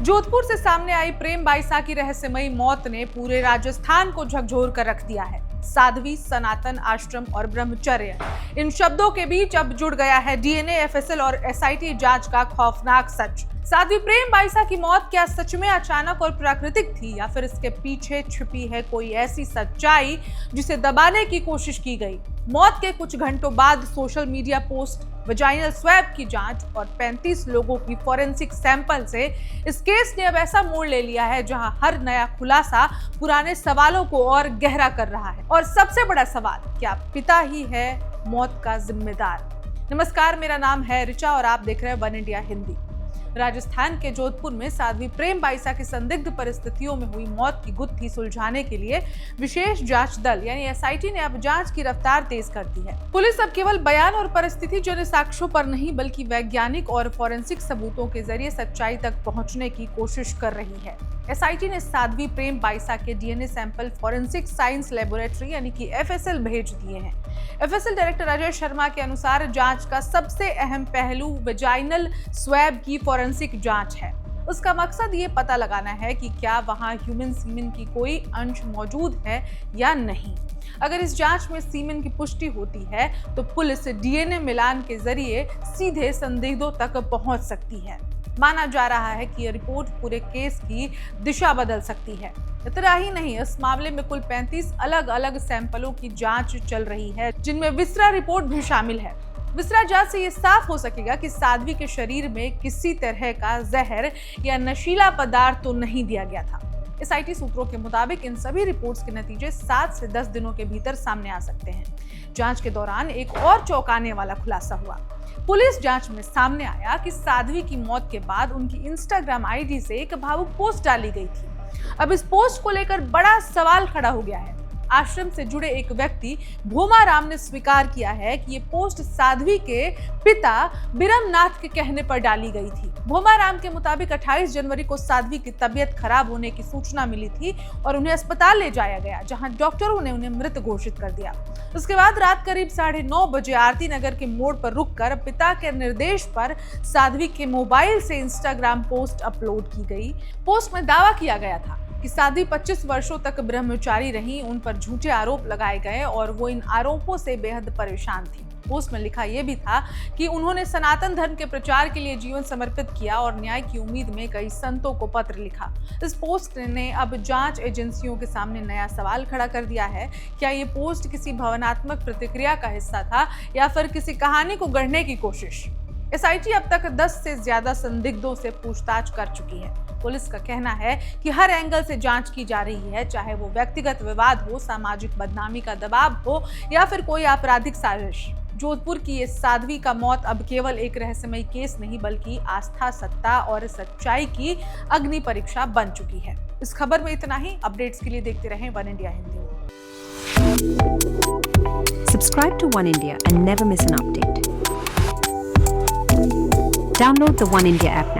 जोधपुर से सामने आई प्रेम बाईसा की रहस्यमयी मौत ने पूरे राजस्थान को झकझोर कर रख दिया है। साध्वी, सनातन, आश्रम और ब्रह्मचर्य, इन शब्दों के बीच अब जुड़ गया है डीएनए, एफएसएल और एसआईटी जांच का खौफनाक सच। साध्वी प्रेम बाईसा की मौत क्या सच में अचानक और प्राकृतिक थी, या फिर इसके पीछे छिपी है कोई ऐसी सच्चाई जिसे दबाने की कोशिश की गई? मौत के कुछ घंटों बाद social media post, vaginal swab की जांच और 35 लोगों की फॉरेंसिक सैंपल से इस केस ने अब ऐसा मोड़ ले लिया है जहां हर नया खुलासा पुराने सवालों को और गहरा कर रहा है। और सबसे बड़ा सवाल, क्या पिता ही है मौत का जिम्मेदार? नमस्कार, मेरा नाम है ऋचा और आप देख रहे हैं वन इंडिया हिंदी। राजस्थान के जोधपुर में साध्वी प्रेम बाईसा की संदिग्ध परिस्थितियों में हुई मौत की गुत्थी सुलझाने के लिए विशेष जांच दल यानी एसआईटी ने अब जांच की रफ्तार तेज कर दी है। पुलिस अब केवल बयान और परिस्थिति जनित साक्ष्यों पर नहीं बल्कि वैज्ञानिक और फॉरेंसिक सबूतों के जरिए सच्चाई तक पहुंचने की कोशिश कर रही है। एसआईटी ने साध्वी प्रेम बाईसा के DNA sample forensic science laboratory यानी कि एफएसएल भेज दिए हैं। एफएसएल डायरेक्टर अजय शर्मा के अनुसार जांच का सबसे अहम पहलू वजाइनल स्वैब की फॉरेंसिक जांच है। उसका मकसद ये पता लगाना है कि क्या वहां ह्यूमन सीमेन की कोई अंश मौजूद है या नहीं। अगर इस जांच में सीमेन की पुष्टि होती है तो पुलिस डीएनए मिलान के जरिए सीधे संदिग्धों तक पहुंच सकती है। माना जा रहा है कि यह रिपोर्ट पूरे केस की दिशा बदल सकती है। इतना ही नहीं, इस मामले में कुल 35 अलग अलग सैंपलों की जांच चल रही है, जिनमें विसरा रिपोर्ट भी शामिल है। विसरा जांच से ये साफ हो सकेगा कि साध्वी के शरीर में किसी तरह का जहर या नशीला पदार्थ तो नहीं दिया गया था। एसआईटी सूत्रों के मुताबिक इन सभी रिपोर्ट्स के नतीजे 7 से 10 दिनों के भीतर सामने आ सकते हैं। जांच के दौरान एक और चौंकाने वाला खुलासा हुआ। पुलिस जांच में सामने आया कि साध्वी की मौत के बाद उनकी इंस्टाग्राम आईडी से एक भावुक पोस्ट डाली गई थी। अब इस पोस्ट को लेकर बड़ा सवाल खड़ा हो गया है। आश्रम से जुड़े एक व्यक्ति भोमा राम ने स्वीकार किया है कि ये पोस्ट साध्वी के पिता बिरमनाथ के कहने पर डाली गई थी। भोमा राम के मुताबिक 28 जनवरी को साध्वी की तबीयत खराब होने की सूचना मिली थी और उन्हें अस्पताल ले जाया गया, जहां डॉक्टरों ने उन्हें मृत घोषित कर दिया। उसके बाद रात करीब 9:30 बजे आरती नगर के मोड़ पर रुककर पिता के निर्देश पर साध्वी के मोबाइल से इंस्टाग्राम पोस्ट अपलोड की गई। पोस्ट में दावा किया गया था कि साध्वी 25 वर्षों तक ब्रह्मचारी रहीं, उन पर झूठे आरोप लगाए गए और वो इन आरोपों से बेहद परेशान थी। पोस्ट में लिखा यह भी था कि उन्होंने सनातन धर्म के प्रचार के लिए जीवन समर्पित किया और न्याय की उम्मीद में कई संतों को पत्र लिखा। इस पोस्ट ने अब जांच एजेंसियों के सामने नया सवाल खड़ा कर दिया है। क्या ये पोस्ट किसी भावनात्मक प्रतिक्रिया का हिस्सा था या फिर किसी कहानी को गढ़ने की कोशिश? एसआईटी अब तक 10 से ज्यादा संदिग्धों से पूछताछ कर चुकी है। पुलिस का कहना है कि हर एंगल से जांच की जा रही है, चाहे वो व्यक्तिगत विवाद हो, सामाजिक बदनामी का दबाव हो या फिर कोई आपराधिक साजिश। जोधपुर की ये साध्वी का मौत अब केवल एक रहस्यमयी केस नहीं बल्कि आस्था, सत्ता और सच्चाई की अग्नि परीक्षा बन चुकी है। इस खबर में इतना ही। अपडेट्स के लिए देखते रहें one India Hindi. Subscribe to One India and never miss an update. Download the One India app now.